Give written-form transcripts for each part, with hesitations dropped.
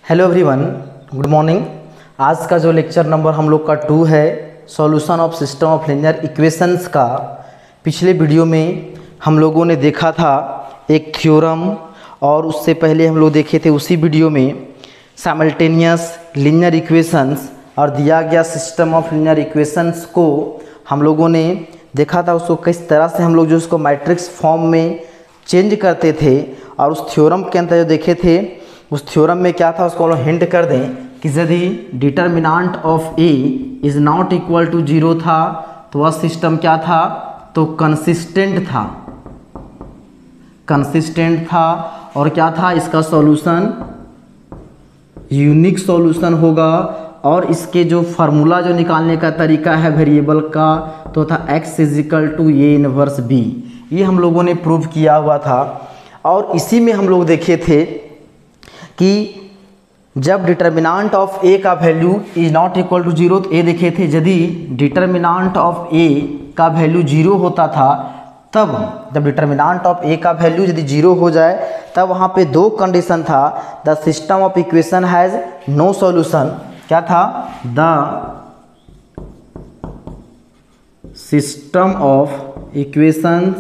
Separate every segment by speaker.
Speaker 1: Hello everyone, good morning. आज का जो लेक्चर नंबर हम लोग का 2 है, solution of system of linear equations का। पिछले वीडियो में हम लोगों ने देखा था एक थ्योरम, और उससे पहले हम लोग देखे थे उसी वीडियो में साइमल्टेनियस लीनियर इक्वेशंस और दिया गया सिस्टम ऑफ लीनियर इक्वेशंस को हम लोगों ने देखा था उसको किस तरह से हम लोग जो उसको मैट्रिक्स फॉर्म में चेंज करते थे। और उस थ्योरम के अंदर जो देखे थे उस थ्योरम में क्या था उसको हम लोग हिंट कर दें कि यदि determinant of A is not equal to 0 था तो वह सिस्टम क्या था, तो कंसिस्टेंट था। और क्या था, इसका सॉल्यूशन यूनिक सॉल्यूशन होगा। और इसके जो फार्मूला जो निकालने का तरीका है वेरिएबल का तो था x is equal to A inverse B. ये हम लोगों ने प्रूव किया हुआ था। और इसी में हम लोग देखे थे कि जब डिटर्मिनांट ऑफ ए का value is not equal to 0, तो ए देखे थे यदि डिटर्मिनांट ऑफ ए का वैल्यू 0 होता था, तब जब डिटर्मिनांट ऑफ ए का वैल्यू यदि 0 हो जाए तब वहाँ पे दो कंडीशन था, the system of equation has no solution. क्या था, the system of equation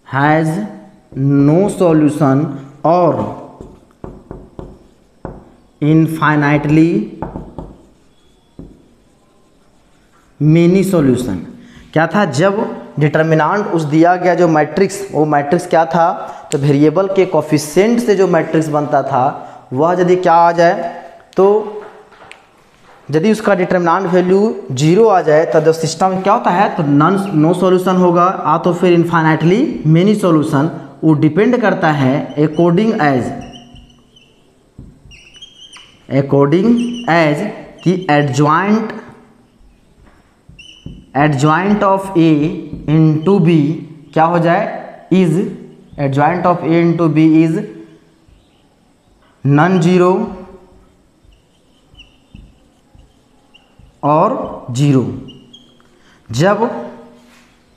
Speaker 1: has no solution और इनफाइनाइटली मेनी सॉल्यूशन। क्या था, जब डिटर्मिनांट उस दिया गया जो मैट्रिक्स, वो मैट्रिक्स क्या था, तो वेरिएबल के कोफिशिएंट से जो मैट्रिक्स बनता था वह यदि क्या आ जाए, तो यदि उसका डिटर्मिनांट वैल्यू 0 आ जाए तो सिस्टम क्या होता है, तो नो सॉल्यूशन होगा, आ तो फिर इनफाइनाइटली मेनी सॉल्यूशन। वो डिपेंड करता है अकॉर्डिंग एज कि adjoint of A into B क्या हो जाए, is adjoint of A into B is non zero और 0। जब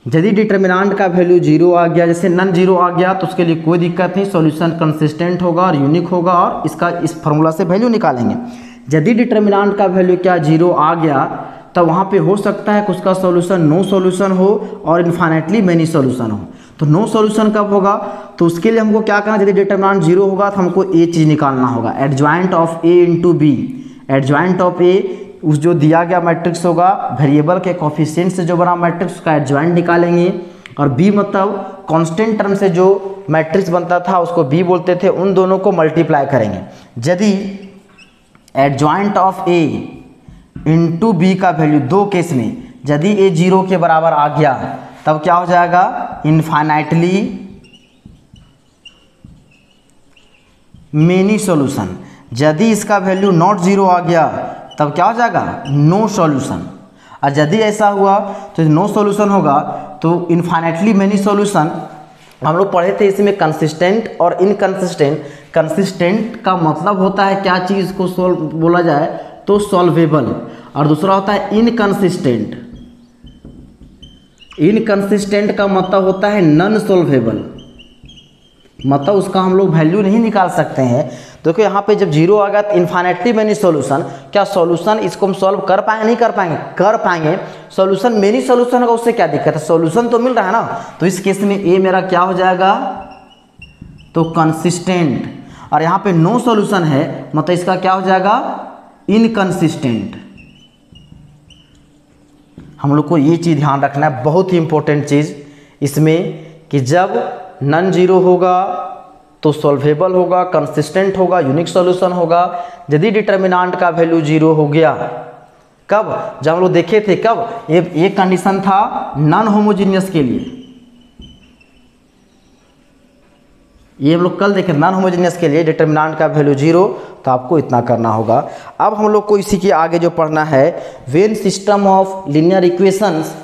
Speaker 1: यदि डिटर्मिनांट का वैल्यू 0 आ गया, जैसे नन 0 आ गया, तो उसके लिए कोई दिक्कत नहीं, सॉल्यूशन कंसिस्टेंट होगा और यूनिक होगा, और इसका इस फार्मूला से वैल्यू निकालेंगे। यदि डिटर्मिनांट का वैल्यू क्या 0 आ गया, तो वहाँ पे हो सकता है कि उसका सॉल्यूशन नो सॉल्यूशन हो और इनफाइनाइटली मेनी सॉल्यूशन हो। तो नो सॉल्यूशन कब होगा, तो उसके लिए हमको क्या करना, यदि डिटर्मिनांट 0 होगा तो हमको ये चीज़ निकालना होगा, adjoint of A into B. Adjoint of A उस जो दिया गया मैट्रिक्स होगा, वेरिएबल के कोफिशिएंट से जो बना मैट्रिक्स उसका एडजॉइंट निकालेंगे, और बी मतलब कांस्टेंट टर्म से जो मैट्रिक्स बनता था उसको बी बोलते थे, उन दोनों को मल्टीप्लाई करेंगे। यदि adjoint of A into B का वैल्यू दो केस में, यदि ए 0 के बराबर आ गया तब क्या हो जाएगा, इनफाइनाइटली मेनी सॉल्यूशन। यदि इसका वैल्यू नॉट 0 आ गया तब क्या हो जाएगा, नो सॉल्यूशन। और यदि ऐसा हुआ तो नो सॉल्यूशन होगा तो इनफाइनाइटली मेनी सॉल्यूशन। हम लोग पढ़े थे इसमें कंसिस्टेंट और इनकंसिस्टेंट। कंसिस्टेंट का मतलब होता है क्या चीज़ को सॉल्व बोला जाए तो सॉल्वेबल, और दूसरा होता है इनकंसिस्टेंट। इनकंसिस्टेंट का मतलब होता है नॉन सॉल्वेबल, मतलब उसका हम लोग वैल्यू नहीं निकाल सकते हैं। देखो यहाँ पे जब 0 आ गया तो इनफाइनाइटली मेनी सॉल्यूशन, क्या सॉल्यूशन इसको हम सॉल्व कर पाएंगे, नहीं कर पाएंगे, कर पाएंगे। सॉल्यूशन मेनी सॉल्यूशन होगा, उससे क्या दिक्कत है, सॉल्यूशन तो मिल रहा है ना। तो इस केस में ए मेरा क्या हो जाएगा, तो कंसिस्टेंट। और यहाँ पे नो सॉल्यूशन है मतलब इसका क्या हो जाएगा, इनकंसिस्टेंट। हम लोग को ये चीज़ ध्यान रखना है, बहुत ही इंपॉर्टेंट चीज़ इसमें, कि जब नॉन 0 होगा तो सॉल्वेबल होगा, कंसिस्टेंट होगा, यूनिक सॉल्यूशन होगा। यदि डिटर्मिनांट का वैल्यू 0 हो गया, कब, जब हम लोग देखे थे, कब, ये कंडीशन था नॉन होमोजीनियस के लिए, ये हम लोग कल देखे नॉन होमोजीनियस के लिए डिटर्मिनांट का वैल्यू 0, तो आपको इतना करना होगा। अब हम लोग को इसी के आगे जो पढ़ना है, when system of linear equations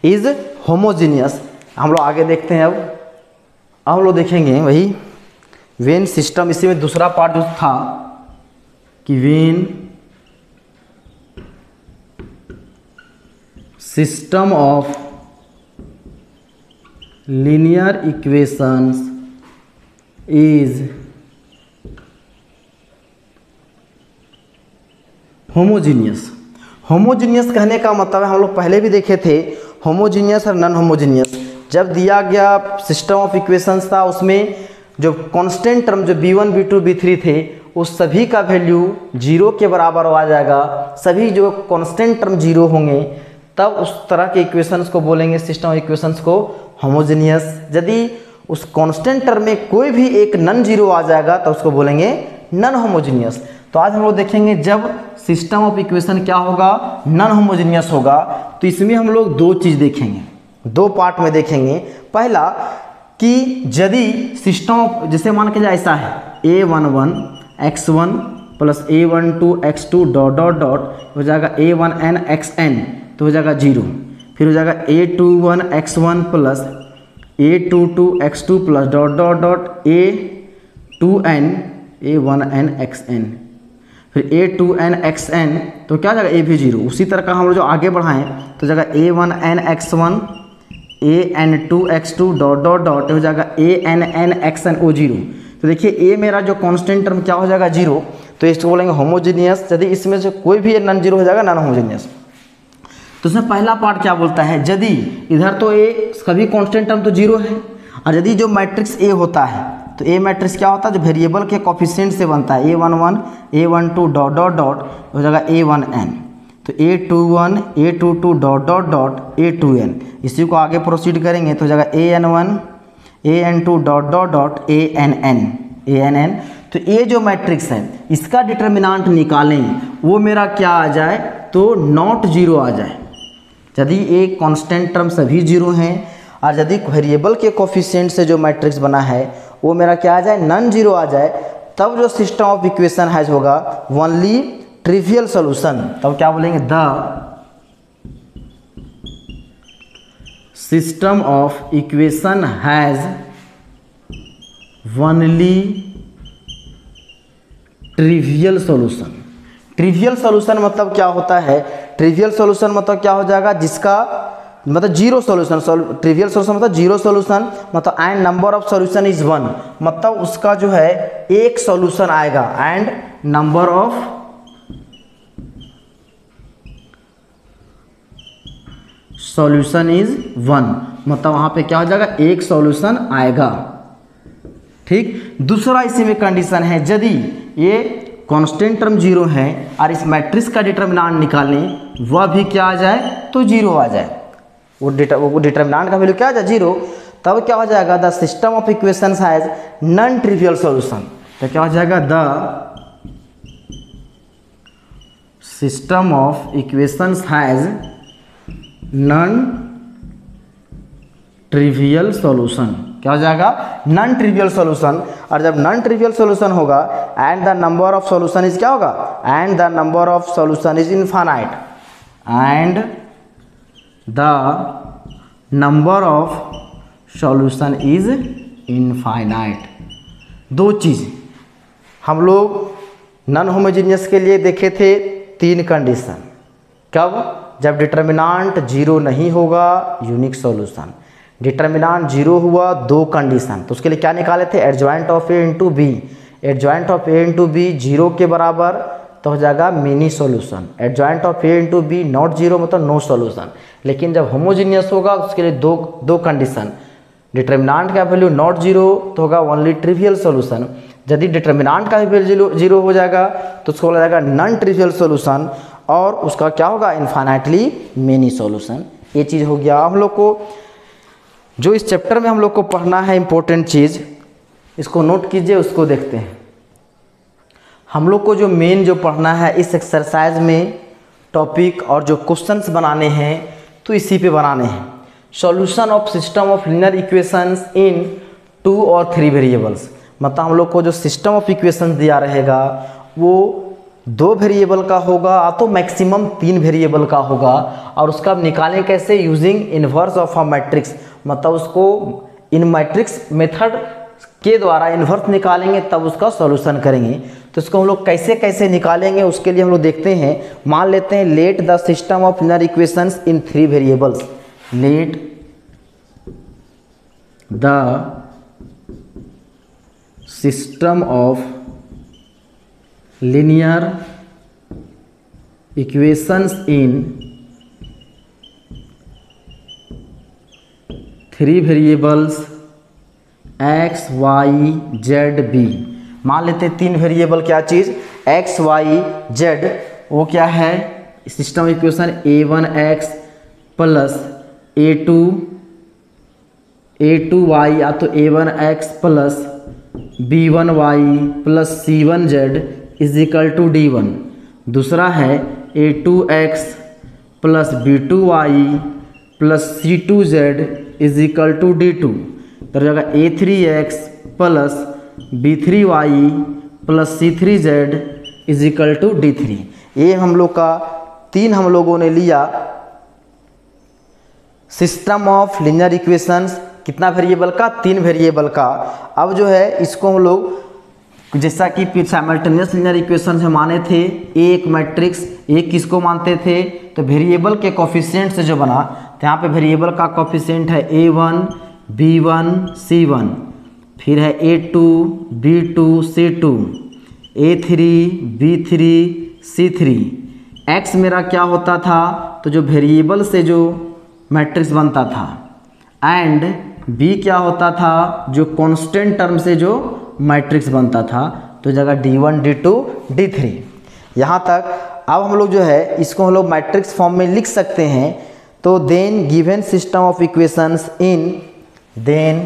Speaker 1: is homogeneous, हम लोग आगे देखते हैं। अब हम लोग देखेंगे वही वेन सिस्टम, इसी में दूसरा पार्ट जो था कि when system of linear equations is homogeneous. Homogeneous कहने का मतलब है, हम लोग पहले भी देखे थे होमोजीनियस और नॉन होमोजीनियस। जब दिया गया सिस्टम ऑफ इक्वेशंस था उसमें जो कांस्टेंट टर्म जो b1 b2 b3 थे उस सभी का वैल्यू 0 के बराबर आ जाएगा। सभी जो कांस्टेंट टर्म 0 होंगे तब उस तरह के इक्वेशंस को बोलेंगे, सिस्टम ऑफ इक्वेशंस को होमोजीनियस। यदि उस कांस्टेंट टर्म में कोई भी एक नॉन जीरो आ जाएगा तो उसको बोलेंगे नॉन होमोजीनियस। तो आज हम लोग देखेंगे जब सिस्टम ऑफ इक्वेशन क्या होगा, नॉन होमोजीनियस होगा। तो इसमें हम लोग दो चीज़ देखेंगे, दो पार्ट में देखेंगे। पहला कि यदि सिस्टम ऑफ, जैसे मान के ऐसा है a11 x1 plus a12 x2 dot dot dot हो जाएगा a1n xn तो हो जाएगा 0। फिर हो जाएगा a21 x1 plus a22 x2 plus dot dot dot a2n a1n xn फिर a2n xn तो क्या हो जाएगा a भी 0। उसी तरह का हम लोग जो आगे बढ़ाएं तो हो जाएगा a1n x1 an2 x2 dot dot dot हो जाएगा ann xn o 0। तो देखिए a मेरा जो कांस्टेंट टर्म क्या हो जाएगा 0, तो इसको बोलेंगे होमोजीनियस। यदि इसमें से कोई भी नॉन जीरो हो जाएगा नॉन होमोजीनियस। तो उसमें पहला पार्ट क्या बोलता है, यदि इधर तो a सभी कांस्टेंट टर्म तो 0 है और यदि जो मैट्रिक्स a होता है तो a मैट्रिक्स क्या होता है जो वेरिएबल के कोफिशिएंट से बनता है a11 a12 dot dot dot हो जाएगा a1n तो a21 a22 dot dot dot a2n। इसी को आगे प्रोसीड करेंगे तो हो जाएगा an1 an2 dot dot dot ann। तो ये जो मैट्रिक्स है इसका डिटर्मिनेंट निकालें वो मेरा क्या आ जाए तो नॉट जीरो आ जाए। यदि एक कांस्टेंट टर्म सभी जीरो हैं और यदि वेरिएबल के कोफिशिएंट से जो मैट्रिक्स बना है वो मेरा क्या आ जाए नॉन जीरो आ जाए, तब जो सिस्टम ऑफ इक्वेशन है होगा ओनली ट्रिवियल सॉल्यूशन। तब क्या बोलेंगे the system of equation has only trivial solution. Trivial solution मतलब क्या होता है, ट्रिवियल सॉल्यूशन मतलब क्या हो जाएगा जिसका मतलब जीरो सॉल्यूशन। ट्रिवियल सॉल्यूशन मतलब जीरो सॉल्यूशन मतलब and number of solution is 1, मतलब उसका जो है एक सॉल्यूशन आएगा and number of solution is 1, मतलब वहां पे क्या हो जाएगा एक सॉल्यूशन आएगा। ठीक। दूसरा इसी में कंडीशन है यदि ये कांस्टेंट टर्म 0 है और इस मैट्रिक्स का डिटर्मिनेंट निकालें वह भी क्या आ जाए तो 0 आ जाए, वो डिटर्मिनेंट का वैल्यू क्या आ जाए 0, तब क्या हो जाएगा the system of equations has non trivial solution. तो क्या हो जाएगा the system of equations has non trivial solution. क्या हो जाएगा नॉन ट्रिवियल सॉल्यूशन। और जब नॉन ट्रिवियल सॉल्यूशन होगा and the number of solution is क्या होगा and the number of solution is infinite and the number of solution is infinite. दो चीज़ हम लोग नॉन होमोजीनियस के लिए देखे थे, 3 कंडीशन। कब, जब डिटर्मिनेंट 0 नहीं होगा यूनिक सॉल्यूशन, डिटर्मिनेंट 0 हुआ 2 कंडीशन, तो उसके लिए क्या निकाले थे adjoint of A into B. Adjoint of A into B 0 के बराबर तो हो जाएगा many solution. Adjoint of A into B not 0 मतलब नो सॉल्यूशन। लेकिन जब होमोजीनियस होगा उसके लिए दो कंडीशन, डिटर्मिनेंट का वैल्यू नॉट 0 तो होगा ओनली ट्रिवियल सॉल्यूशन। यदि डिटर्मिनेंट का वैल्यू 0 हो जाएगा तो उसको बोला जाएगा नॉन ट्रिवियल सॉल्यूशन और उसका क्या होगा इनफाइनाइटली मेनी सॉल्यूशन। ये चीज़ हो गया। हम लोग को जो इस चैप्टर में हम लोग को पढ़ना है इंपॉर्टेंट चीज़, इसको नोट कीजिए, उसको देखते हैं। हम लोग को जो मेन जो पढ़ना है इस एक्सरसाइज में टॉपिक और जो क्वेश्चंस बनाने हैं तो इसी पे बनाने हैं। Solution of system of linear equations इन 2 और 3 वेरिएबल्स, मतलब हम लोग को जो सिस्टम ऑफ इक्वेशंस दिया रहेगा वो 2 वेरिएबल का होगा तो मैक्सिमम 3 वेरिएबल का होगा। और उसका निकालें कैसे, using inverse of a matrix, मतलब उसको इन मैट्रिक्स मेथड के द्वारा इन्वर्स निकालेंगे तब उसका सॉल्यूशन करेंगे। तो इसको हम लोग कैसे कैसे निकालेंगे उसके लिए हम लोग देखते हैं। मान लेते हैं let the system of linear equations in 3 variables. Let the system of linear equations in 3 variables x, y, z, b। मान लेते हैं 3 वेरिएबल क्या चीज़ x, y, z, वो क्या है system equation a1x plus a2y या तो a1x plus b1y plus c1z is equal to d1। दूसरा है a2x plus b2y plus c2z is equal to d2। तो जगह a3x plus b3y plus c3z is equal to d3। ये हम लोग का 3 हम लोगों ने लिया सिस्टम ऑफ लीनियर इक्वेशंस। कितना वेरिएबल का 3 वेरिएबल का। अब जो है इसको हम लोग जैसा कि फिर साइमल्टेनियस लीनियर इक्वेशन से माने थे एक मैट्रिक्स एक किसको मानते थे तो वेरिएबल के कोफिशिएंट से जो बना तो यहाँ पे वेरिएबल का कोफिशिएंट है a1 b1 c1, फिर है a2 b2 c2, a3 b3 c3। x मेरा क्या होता था तो जो वेरिएबल से जो मैट्रिक्स बनता था एंड b क्या होता था जो कांस्टेंट टर्म से जो मैट्रिक्स बनता था। तो जगह d1 d2 d3 यहाँ तक। अब हम लोग जो है इसको हम लोग मैट्रिक्स फॉर्म में लिख सकते हैं। तो then given system of equations in then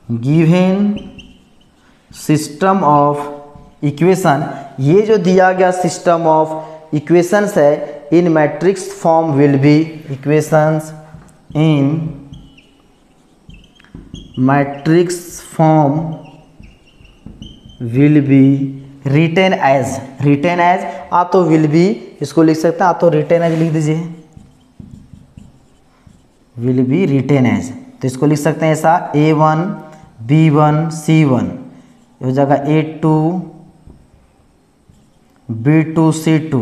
Speaker 1: given system of equation, ये जो दिया गया सिस्टम ऑफ इक्वेशंस है in matrix form will be equations in matrix form will be written as आप तो विल बी इसको लिख सकते हैं, आप तो रिटेन एज लिख दीजिए, विल बी रिटेन एज। तो इसको लिख सकते हैं ऐसा a1 b1 c1 हो जाएगा a2 b2 c2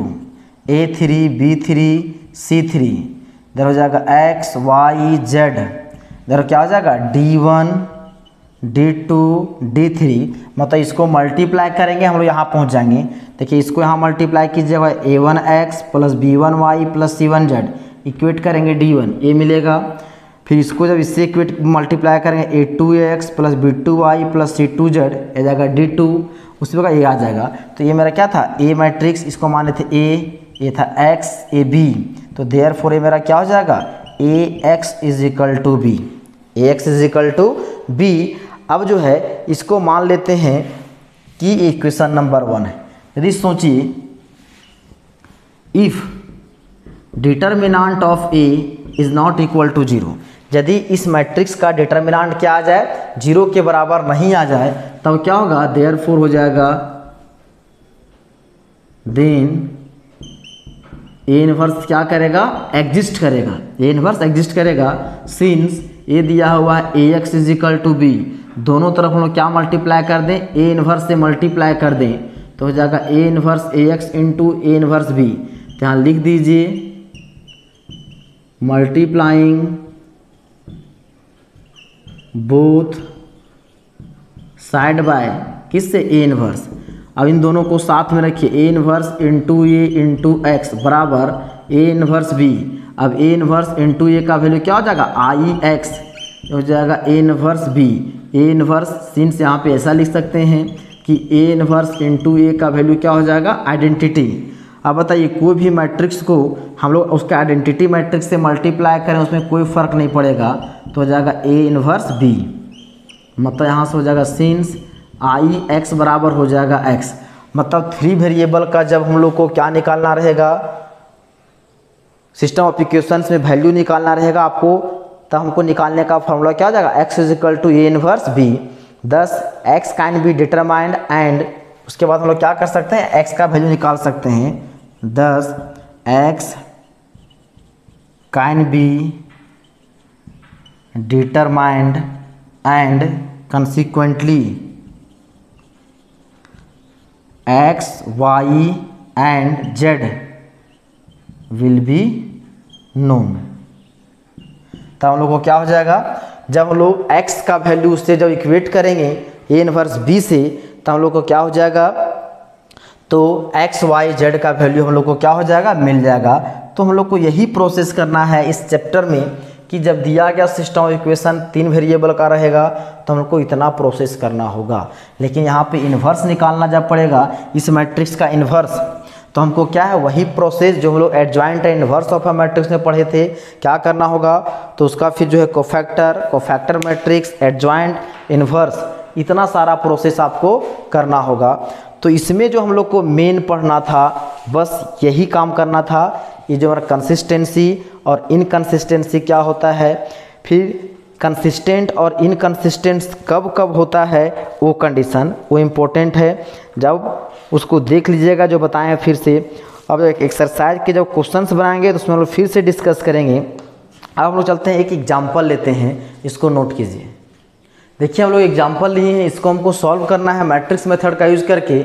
Speaker 1: a3 b3 c3, इधर हो जाएगा x y z, इधर क्या हो जाएगा d1 d2 d3। मतलब इसको मल्टीप्लाई करेंगे हम लोग यहाँ पहुँच जाएंगे। देखिए इसको यहाँ मल्टीप्लाई कीजिएगा a1x plus b1y plus c1z equate करेंगे d1 ये मिलेगा। फिर इसको जब इससे इक्वेट मल्टीप्लाई करेंगे a2x plus b2y plus c2z ये जाएगा d2, उसी प्रकार ये आ जाएगा। तो ये मेरा क्या था a मैट्रिक्स, इसको माने थे a, ये था x a b, तो देयरफॉर ये मेरा क्या हो जाएगा ax is equal to b, ax is equal to b। अब जो है इसको मान लेते हैं कि इक्वेशन नंबर 1 है। यदि सोचिए if determinant of a is not equal to 0, यदि इस मैट्रिक्स का डिटर्मिनेंट क्या आ जाए 0 के बराबर नहीं आ जाए तब क्या होगा देयरफॉर हो जाएगा देन ए इनवर्स क्या करेगा एग्जिस्ट करेगा, ए इनवर्स एग्जिस्ट करेगा सिंस ए दिया हुआ है ax is equal to b, दोनों तरफ हम लोग क्या मल्टीप्लाई कर दें ए इनवर्स से मल्टीप्लाई कर दें तो हो जाएगा A inverse ax into A inverse b। तो यहाँ लिख दीजिए मल्टीप्लाइंग बोथ साइड बाय किससे ए इनवर्स। अब इन दोनों को साथ में रखिए A inverse into A into x बराबर ए इनवर्स बी। अब ए इनवर्स इंटू ए का वैल्यू क्या हो जाएगा आई एक्स हो जाएगा A inverse B. A inverse since यहाँ पे ऐसा लिख सकते हैं कि ए इनवर्स इंटू ए का वैल्यू क्या हो जाएगा आइडेंटिटी। अब बताइए कोई भी मैट्रिक्स को हम लोग उसके आइडेंटिटी मैट्रिक्स से मल्टीप्लाई करें उसमें कोई फ़र्क नहीं पड़ेगा तो हो जाएगा ए इनवर्स बी। मतलब यहाँ से हो जाएगा सिंस आई एक्स बराबर हो जाएगा एक्स। मतलब 3 वेरिएबल का जब हम लोग को क्या निकालना रहेगा सिस्टम ऑफ इक्वेशंस में वैल्यू निकालना रहेगा आपको, तब हमको निकालने का फॉर्मूला क्या हो जाएगा X is equal to A inverse B. Thus x can be determined and उसके बाद हम लोग क्या कर सकते हैं एक्स का वैल्यू निकाल सकते हैं। Thus x can be determined and consequently x y and z will be known. तब हम लोग को क्या हो जाएगा जब हम लोग x का वैल्यू उससे जब इक्वेट करेंगे ए इनवर्स b से तब हम लोग को क्या हो जाएगा तो एक्स वाई जेड का वैल्यू हम लोग को क्या हो जाएगा, मिल जाएगा। तो हम लोग को यही प्रोसेस करना है इस चैप्टर में कि जब दिया गया सिस्टम ऑफ इक्वेशन 3 वेरिएबल का रहेगा तो हम लोग को इतना प्रोसेस करना होगा। लेकिन यहाँ पे इन्वर्स निकालना जब पड़ेगा इस मैट्रिक्स का इन्वर्स, तो हमको क्या है वही प्रोसेस जो हम लोग adjoint and inverse of a matrix में पढ़े थे, क्या करना होगा, तो उसका फिर जो है कोफैक्टर मैट्रिक्स, एडजॉइंट, इन्वर्स, इतना सारा प्रोसेस आपको करना होगा। तो इसमें जो हम लोग को मेन पढ़ना था बस यही काम करना था, ये जो हमारा कंसिस्टेंसी और इनकंसिस्टेंसी क्या होता है, फिर कंसिस्टेंट और इनकंसिस्टेंट कब कब होता है वो कंडीशन, वो इम्पोर्टेंट है। जब उसको देख लीजिएगा जो बताएं फिर से। अब एक एक्सरसाइज के जब क्वेश्चंस बनाएंगे तो उसमें हम लोग फिर से डिस्कस करेंगे। अब हम लोग चलते हैं, एक एग्जाम्पल लेते हैं, इसको नोट कीजिए। देखिए हम लोग एग्जाम्पल लिए हैं, इसको हमको सॉल्व करना है मैट्रिक्स मेथड का यूज़ करके।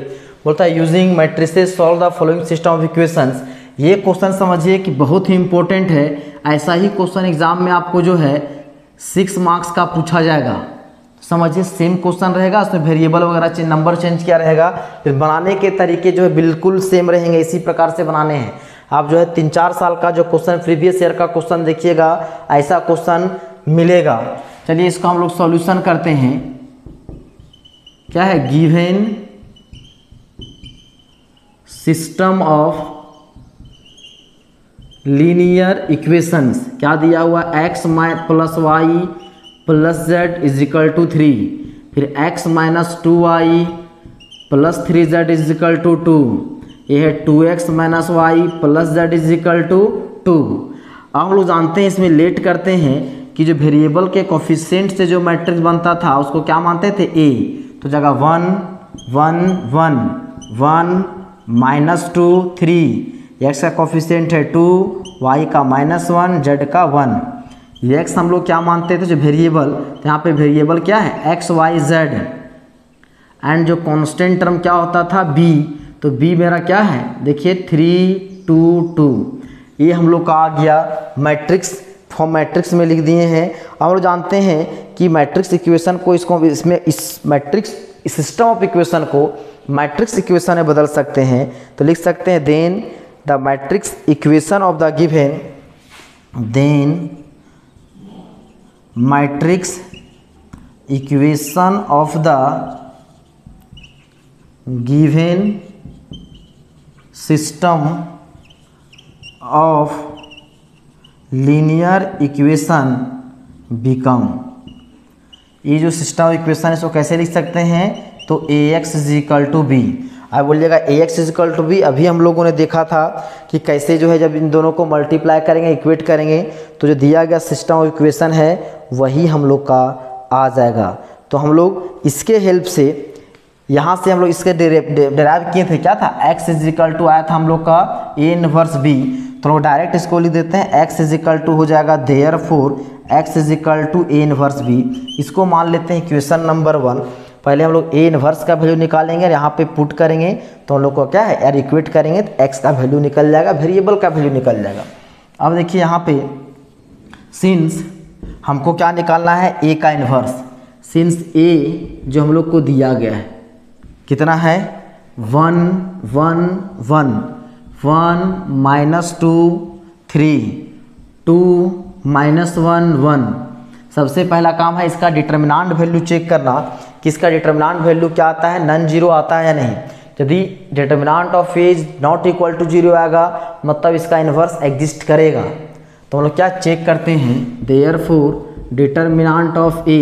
Speaker 1: बोलता है using matrices solve the following system of equations. ये क्वेश्चन समझिए कि बहुत ही इंपॉर्टेंट है। ऐसा ही क्वेश्चन एग्जाम में आपको जो है 6 मार्क्स का पूछा जाएगा। समझिए सेम क्वेश्चन रहेगा, उसमें वेरिएबल वगैरह नंबर चेंज किया रहेगा, फिर बनाने के तरीके जो है बिल्कुल सेम रहेंगे, इसी प्रकार से बनाने हैं। आप जो है 3-4 साल का जो क्वेश्चन प्रीवियस ईयर का क्वेश्चन देखिएगा, ऐसा क्वेश्चन मिलेगा। चलिए इसका हम लोग सॉल्यूशन करते हैं। क्या है, given system of linear equations, क्या दिया हुआ, x plus y plus z is equal to 3, फिर x minus 2y plus 3z is equal to 2, ये है 2x minus y plus z is equal to 2। अब हम लोग जानते हैं, इसमें लेट करते हैं कि जो वेरिएबल के कोफिशिएंट से जो मैट्रिक्स बनता था उसको क्या मानते थे, a, तो जगह 1 1 1 1 माइनस 2 3, x का कोफिशिएंट है 2, y का -1, z का 1। ये x हम लोग क्या मानते थे जो वेरिएबल, तो यहाँ पे वेरिएबल क्या है x y z, एंड जो कांस्टेंट टर्म क्या होता था b, तो b मेरा क्या है, देखिए 3 2 2, ये हम लोग का आ गया मैट्रिक्स। फॉर्म मैट्रिक्स में लिख दिए हैं। हम लोग जानते हैं कि मैट्रिक्स इक्वेशन को इस मैट्रिक्स सिस्टम ऑफ इक्वेशन को मैट्रिक्स इक्वेशन में बदल सकते हैं। तो लिख सकते हैं then the matrix equation of the given, then matrix equation of the given system of linear equation become, ये जो सिस्टम ऑफ इक्वेशन है इसको कैसे लिख सकते हैं, तो ax is equal to B. अब बोलिएगा ax is equal to B, अभी हम लोगों ने देखा था कि कैसे जो है जब इन दोनों को मल्टीप्लाई करेंगे, इक्वेट करेंगे, तो जो दिया गया सिस्टम ऑफ इक्वेशन है वही हम लोग का आ जाएगा। तो हम लोग इसके हेल्प से यहाँ से हम लोग इसके डेराइव किए थे, क्या था, x इज इक्वल टू आया था हम लोग का a इनवर्स b, तो लोग डायरेक्ट इसको लिख देते हैं, x इज इक्वल टू हो जाएगा therefore x is equal to a inverse b। इसको मान लेते हैं इक्वेशन नंबर 1। पहले हम लोग a इनवर्स का वैल्यू निकालेंगे और यहाँ पे पुट करेंगे, तो हम लोग को क्या है यार इक्वेट करेंगे तो x का वैल्यू निकल जाएगा, वेरिएबल का वैल्यू निकल जाएगा। अब देखिए यहाँ पे सिंस हमको क्या निकालना है, a का इनवर्स, सिंस a जो हम लोग को दिया गया है कितना है 1 1 1 1 -2 3 2 -1 1। सबसे पहला काम है इसका डिटर्मिनेंट वैल्यू चेक करना कि इसका डिटर्मिनेंट वैल्यू क्या आता है, नॉन जीरो आता है या नहीं। यदि determinant of A is not equal to 0 आएगा मतलब इसका इन्वर्स एग्जिस्ट करेगा। तो हम लोग क्या चेक करते हैं, देयरफॉर डिटर्मिनेंट ऑफ ए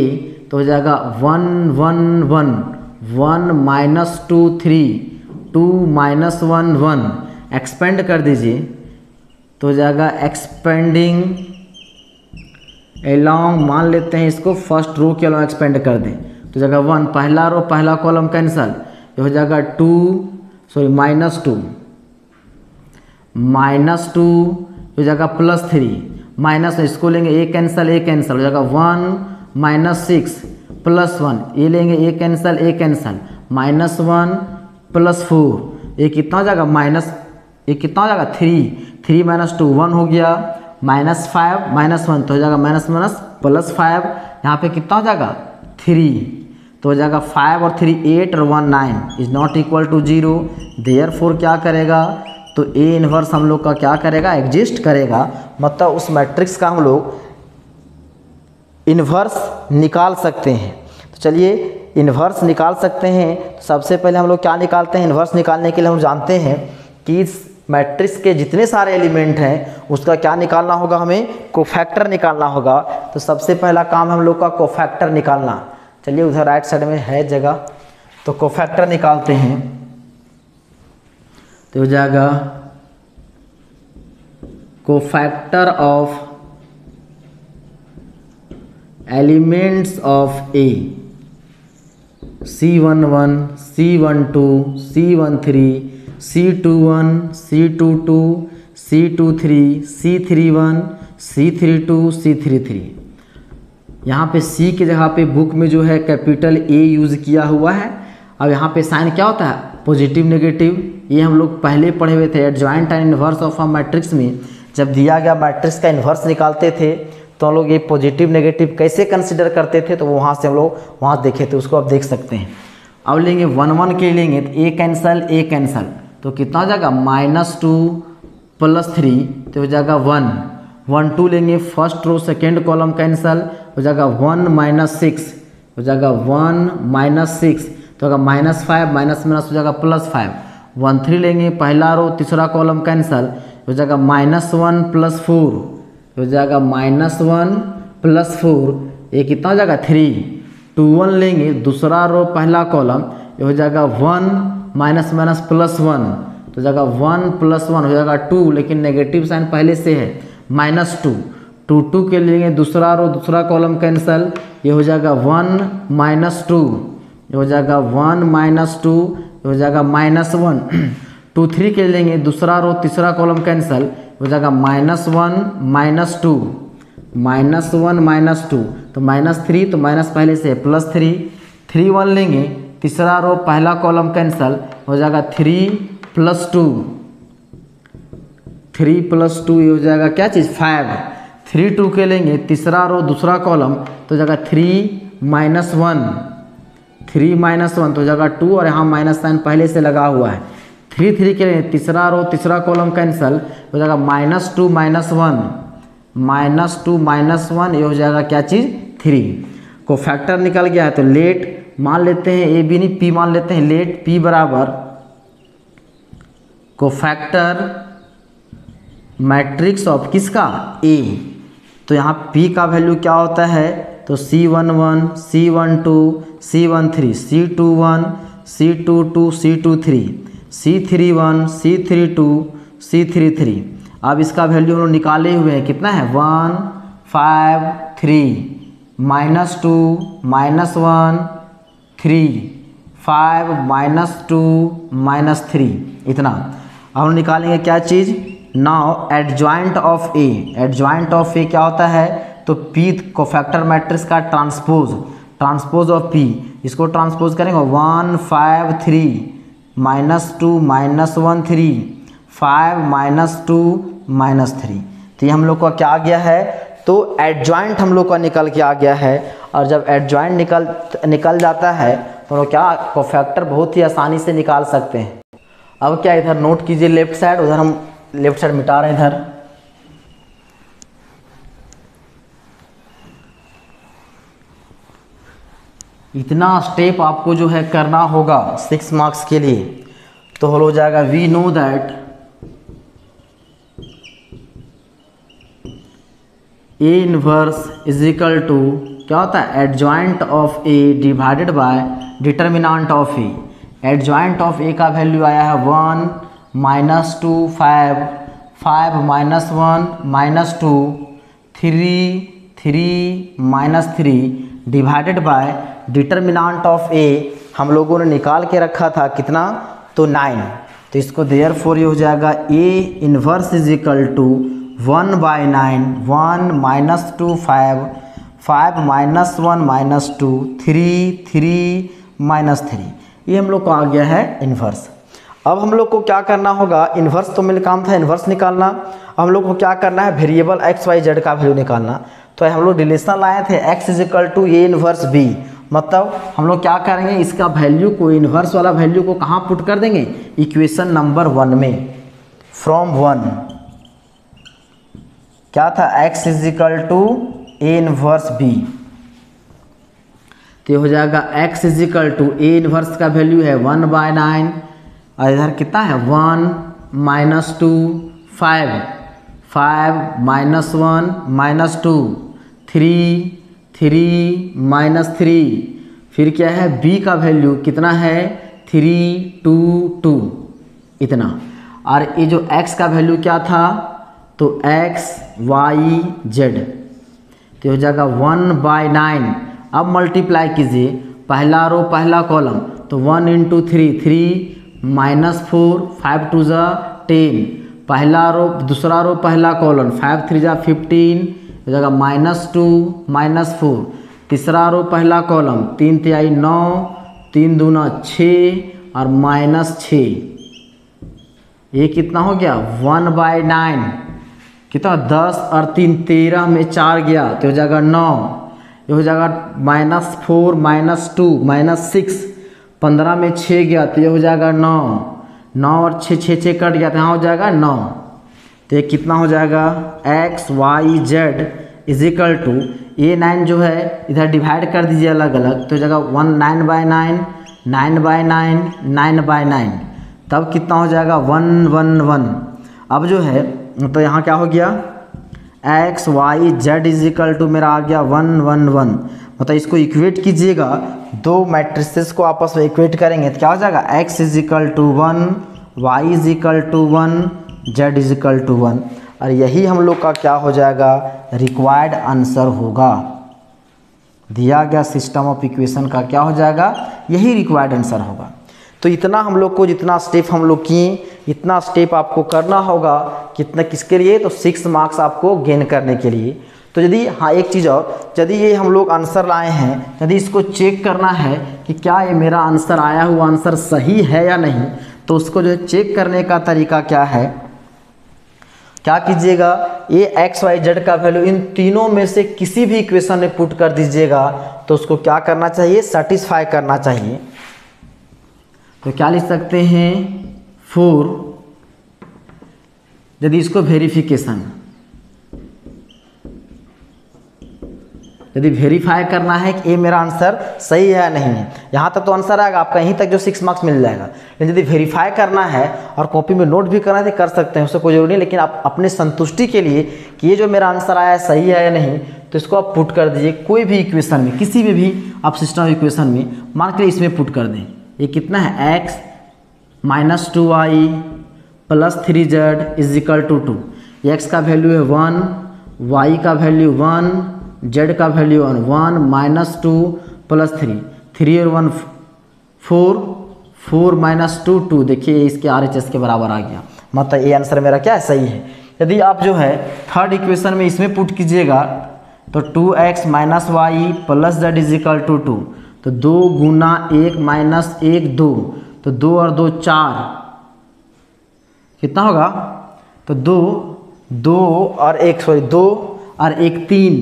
Speaker 1: तो हो जाएगा 1 1 1 1 -2 3 2 -1 1। एक्सपेंड कर दीजिए तो हो जाएगा एक्सपेंडिंग एलॉन्ग, मान लेते हैं इसको फर्स्ट रो के अलॉन्ग एक्सपेंड कर दें तो जगह 1, पहला रो पहला कॉलम कैंसल, ये हो जाएगा -2 हो जाएगा +3 माइनस, इसको लेंगे ए कैंसल हो जाएगा 1 -6 +1, ये लेंगे ए कैंसल -1 +4, ये कितना हो जाएगा ये कितना हो जाएगा 3 -2 1 हो गया, -5 -1 तो हो जाएगा -5 यहाँ पे कितना हो जाएगा 3। तो हो जाएगा 5 और 3 8 और 1 9 is not equal to 0। Therefore क्या करेगा, तो ए इन्वर्स हम लोग का क्या करेगा, एग्जिस्ट करेगा, मतलब उस मैट्रिक्स का हम लोग इन्वर्स निकाल सकते हैं। तो चलिए इन्वर्स निकाल सकते हैं। तो सबसे पहले हम लोग क्या निकालते हैं, इन्वर्स निकालने के लिए हम जानते हैं कि इस मैट्रिक्स के जितने सारे एलिमेंट हैं उसका क्या निकालना होगा, हमें कोफैक्टर निकालना होगा। तो सबसे पहला काम हम लोग का कोफैक्टर निकालना। चलिए उधर राइट साइड में है जगह, तो कोफैक्टर निकालते हैं। तो हो जाएगा cofactor of elements of A C11 C12 C13 C21 C22 C23 C31 C32 C33। यहाँ पे C की जगह पे बुक में जो है कैपिटल A यूज़ किया हुआ है। अब यहाँ पे साइन क्या होता है, पॉजिटिव नेगेटिव। ये हम लोग पहले पढ़े हुए थे adjoint and inverse of a matrix में। जब दिया गया मैट्रिक्स का इन्वर्स निकालते थे तो हम लोग ये पॉजिटिव नेगेटिव कैसे कंसिडर करते थे, तो वहाँ से हम लोग वहाँ देखे थे, उसको आप देख सकते हैं। अब लेंगे 1 1 के लेंगे तो ए कैंसल, तो कितना हो जाएगा -2 + 3, तो हो जाएगा 1 1 2 लेंगे, first row second column cancel, हो जाएगा 1 -6, हो जाएगा 1 -6, तो होगा -5 माइनस माइनस हो जाएगा +5। 1 3 लेंगे, पहला रो तीसरा कॉलम कैंसल, हो जाएगा -1 + 4, हो जाएगा -1 + 4, ये कितना हो जाएगा 3। 2 1 लेंगे, दूसरा रो पहला कॉलम, ये हो जाएगा 1 माइनस माइनस +1, तो हो जाएगा 1 + 1 हो जाएगा 2, लेकिन नेगेटिव साइन पहले से है -2। 2 2 के लेंगे, दूसरा रो दूसरा कॉलम कैंसल, ये हो जाएगा 1 -2, ये हो जाएगा 1 -2, ये हो जाएगा -1। 2 3 के लेंगे, दूसरा रो तीसरा कॉलम कैंसल, हो जाएगा -1 -2, -1 -2, तो -3, तो माइनस पहले से +3। 3 1 लेंगे, तीसरा रो पहला कॉलम कैंसल, हो जाएगा 3 + 2, 3 + 2 ये हो जाएगा क्या चीज़ 5। 3 2 के लेंगे, तीसरा रो दूसरा कॉलम, तो हो जाएगा 3 -1, 3 -1, तो हो जाएगा 2, और यहाँ माइनस साइन पहले से लगा हुआ है। 3 3 के लिए तीसरा रो तीसरा कॉलम कैंसल, हो जाएगा -2 -1, -2 -1, ये हो जाएगा क्या चीज़ 3। को फैक्टर निकल गया है, तो लेट मान लेते हैं, ए बी नहीं पी मान लेते हैं। लेट पी बराबर को फैक्टर मैट्रिक्स ऑफ किसका, ए। तो यहाँ पी का वैल्यू क्या होता है, तो C11 C12 C13 C21 C22 C23 C31 C32 C33। अब इसका वैल्यू हम लोग निकाले हुए हैं, कितना है 1 5 3 -2 -1 3 5 -2 -3 इतना। अब हम निकालेंगे क्या चीज़, now adjoint of A. Adjoint of A क्या होता है, तो पी कोफैक्टर मैट्रिक्स का ट्रांसपोज ऑफ पी, इसको ट्रांसपोज करेंगे 1 5 3 -2 -1 3 5 -2 -3। तो ये हम लोग का क्या आ गया है, तो एडजॉइंट हम लोग का निकल के आ गया है। और जब एडजॉइंट निकल जाता है तो हम लोग क्या कोफैक्टर बहुत ही आसानी से निकाल सकते हैं। अब क्या इधर नोट कीजिए लेफ्ट साइड, उधर हम लेफ्ट साइड मिटा रहे हैं इधर। इतना स्टेप आपको जो है करना होगा 6 मार्क्स के लिए, तो हो जाएगा we know that A inverse is equal to क्या होता है, adjoint of A divided by determinant of A. Adjoint of A का वैल्यू आया है 1 -2 5 5 -1 -2 3 3 -3 डिवाइडेड बाय डिटर्मिनेंट ऑफ ए हम लोगों ने निकाल के रखा था कितना, तो 9। तो इसको देयरफॉर ये हो जाएगा A inverse is equal to 1/9 1 -2 5 5 -1 -2 3 3 -3। ये हम लोग को आ गया है इन्वर्स। अब हम लोग को क्या करना होगा, इन्वर्स तो मेरे काम था इन्वर्स निकालना। अब हम लोग को क्या करना है, वेरिएबल x y z का वैल्यू निकालना। तो हम लोग रिलेशन लाए थे x is equal to A inverse B, मतलब हम लोग क्या करेंगे, इसका वैल्यू को, इन्वर्स वाला वैल्यू को कहाँ पुट कर देंगे, इक्वेशन नंबर 1 में। फ्रॉम 1 क्या था, x is equal to A inverse B, तो ये हो जाएगा x is equal to A inverse का वैल्यू है 1/9 और इधर कितना है 1 - 2 5 5 -1 -2 3 3 -3, फिर क्या है b का वैल्यू कितना है 3 2 2 इतना, और ये जो x का वैल्यू क्या था, तो x y z, तो हो जाएगा 1/9। अब मल्टीप्लाई कीजिए पहला रो पहला कॉलम, तो 1 × 3 3 -4 5 2 10, पहला रो दूसरा रो पहला कॉलम 5 3 15, हो जाएगा -2 -4, तीसरा रो पहला कॉलम 3 3 9 3 2 6 और -6, ये कितना हो गया 1/9, कितना 10 और 3 13 में 4 गया तो हो जाएगा 9, ये हो जाएगा -4 -2 -6, 15 में 6 गया तो ये हो जाएगा 9 9 और 6 6 6 कट गया तो यहाँ हो जाएगा 9, तो ये कितना हो जाएगा x y z is equal to, ये 9 जो है इधर डिवाइड कर दीजिए अलग अलग, तो हो जाएगा 9/9 9/9 9/9, तब कितना हो जाएगा 1 1 1। अब जो है तो यहाँ क्या हो गया x y z is equal to मेरा आ गया 1 1 1, मतलब इसको इक्वेट कीजिएगा, दो मैट्रिसेस को आपस में इक्वेट करेंगे तो क्या हो जाएगा x is equal to 1 y is equal to 1 z is equal to 1, और यही हम लोग का क्या हो जाएगा रिक्वायर्ड आंसर होगा, दिया गया सिस्टम ऑफ इक्वेशन का क्या हो जाएगा, यही रिक्वायर्ड आंसर होगा। तो इतना हम लोग को, जितना स्टेप हम लोग किए, इतना स्टेप आपको करना होगा, कितना किसके लिए, तो 6 मार्क्स आपको गेन करने के लिए। तो यदि, हाँ एक चीज़ और, यदि ये हम लोग आंसर लाए हैं, यदि इसको चेक करना है कि क्या ये मेरा आंसर आया हुआ आंसर सही है या नहीं, तो उसको जो चेक करने का तरीका क्या है, क्या कीजिएगा, ये x y z का वैल्यू इन तीनों में से किसी भी इक्वेशन में पुट कर दीजिएगा, तो उसको क्या करना चाहिए, सेटिस्फाई करना चाहिए। तो क्या लिख सकते हैं 4, यदि इसको वेरिफिकेशन, यदि वेरीफाई करना है कि ये मेरा आंसर सही है या नहीं है, यहाँ तक तो आंसर आएगा आपका, यहीं तक जो 6 मार्क्स मिल जाएगा। लेकिन यदि वेरीफाई करना है और कॉपी में नोट भी करना है तो कर सकते हैं, उससे कोई जरूरी नहीं, लेकिन आप अपने संतुष्टि के लिए कि ये जो मेरा आंसर आया है सही है या नहीं, तो इसको आप पुट कर दीजिए कोई भी इक्वेशन में, किसी में भी आप सिस्टम इक्वेशन में, मान के इसमें पुट कर दें। ये कितना है x - 2y + 3z is equal to 2, x का वैल्यू है 1, y का वैल्यू 1, z का वैल्यू 1 -2 + 3 3 और 1 4 4 -2 2, देखिए इसके RHS के बराबर आ गया, मतलब ये आंसर मेरा क्या है, सही है। यदि आप जो है थर्ड इक्वेशन में इसमें पुट कीजिएगा तो 2x - y + z is equal to 2, तो 2 × 1 - 1 2, तो 2 और 2 4, कितना होगा, तो 2 और 1 सॉरी 2 और 1 3,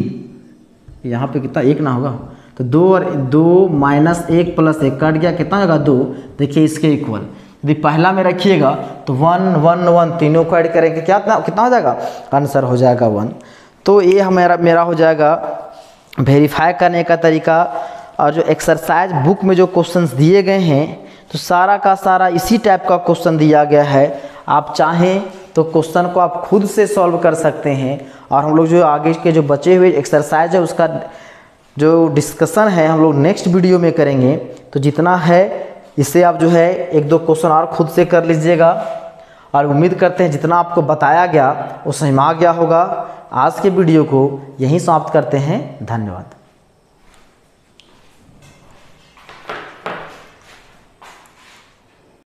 Speaker 1: यहाँ पे कितना 1 ना होगा, तो 2 और 2 - 1 + 1 कट गया, कितना होगा 2, देखिए इसके इक्वल। यदि पहला में रखिएगा तो 1 1 1 तीनों को ऐड करेंगे, कितना हो जाएगा, आंसर हो जाएगा 1। तो ये मेरा हो जाएगा वेरीफाई करने का तरीका। और जो एक्सरसाइज बुक में जो क्वेश्चंस दिए गए हैं, तो सारा का सारा इसी टाइप का क्वेश्चन दिया गया है। आप चाहें तो क्वेश्चन को आप खुद से सॉल्व कर सकते हैं, और हम लोग जो आगे के जो बचे हुए एक्सरसाइज है उसका जो डिस्कशन है हम लोग नेक्स्ट वीडियो में करेंगे। तो जितना है इससे आप जो है 1-2 क्वेश्चन और खुद से कर लीजिएगा, और उम्मीद करते हैं जितना आपको बताया गया वो समझ में आ गया होगा। आज के वीडियो को यहीं समाप्त करते हैं, धन्यवाद।